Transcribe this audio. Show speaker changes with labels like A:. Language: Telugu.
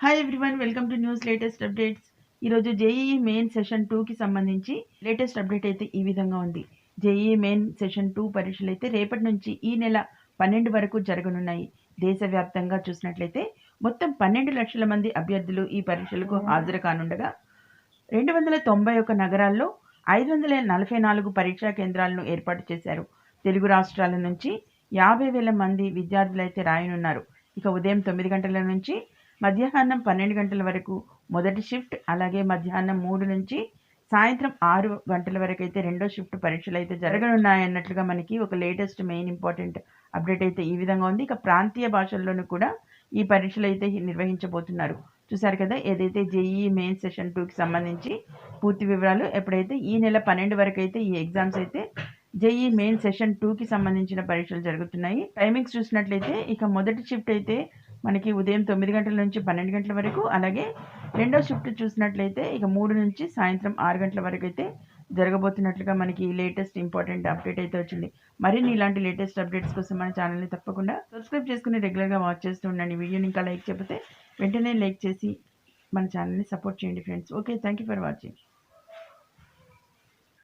A: Hi everyone, welcome to news latest updates. ఈరోజు జేఈఈ మెయిన్ సెషన్ 2కి సంబంధించి లేటెస్ట్ అప్డేట్ అయితే ఈ విధంగా ఉంది. జేఈఈ మెయిన్ సెషన్ 2 పరీక్షలు అయితే రేపటి నుంచి ఈ నెల 12 వరకు జరగనున్నాయి. దేశవ్యాప్తంగా చూసినట్లయితే మొత్తం 12 లక్షల మంది అభ్యర్థులు ఈ పరీక్షలకు హాజరు కానుండగా 291 నగరాల్లో 544 పరీక్షా కేంద్రాలను ఏర్పాటు చేశారు. తెలుగు రాష్ట్రాల నుంచి 50,000 మంది విద్యార్థులైతే రాయనున్నారు. ఇక ఉదయం 9 గంటల నుంచి మధ్యాహ్నం 12 గంటల వరకు మొదటి షిఫ్ట్, అలాగే మధ్యాహ్నం 3 నుంచి సాయంత్రం 6 గంటల వరకు అయితే రెండో షిఫ్ట్ పరీక్షలు అయితే జరగనున్నాయన్నట్లుగా మనకి ఒక లేటెస్ట్ మెయిన్ ఇంపార్టెంట్ అప్డేట్ అయితే ఈ విధంగా ఉంది. ఇక ప్రాంతీయ భాషల్లోనూ కూడా ఈ పరీక్షలు అయితే నిర్వహించబోతున్నారు. చూసారు కదా, ఏదైతే జేఈఈ మెయిన్ సెషన్ 2కి సంబంధించి పూర్తి వివరాలు ఎప్పుడైతే ఈ నెల 12 వరకు అయితే ఈ ఎగ్జామ్స్ అయితే జేఈఈ మెయిన్ సెషన్ 2కి సంబంధించిన పరీక్షలు జరుగుతున్నాయి. టైమింగ్స్ చూసినట్లయితే ఇక మొదటి షిఫ్ట్ అయితే మనకి ఉదయం 9 గంటల నుంచి 12 గంటల వరకు, అలాగే రెండో షిఫ్ట్ చూసినట్లయితే ఇక 3 నుంచి సాయంత్రం 6 గంటల వరకు అయితే జరగబోతున్నట్లుగా మనకి లేటెస్ట్ ఇంపార్టెంట్ అప్డేట్ అయితే వచ్చింది. మరిన్ని ఇలాంటి లేటెస్ట్ అప్డేట్స్ కోసం మన ఛానల్ని తప్పకుండా సబ్స్క్రైబ్ చేసుకుని రెగ్యులర్గా వాచ్ చేస్తూ ఉండండి. వీడియోని ఇంకా లైక్ చేయకపోతే వెంటనే లైక్ చేసి మన ఛానల్ని సపోర్ట్ చేయండి friends. Okay, thank you for watching.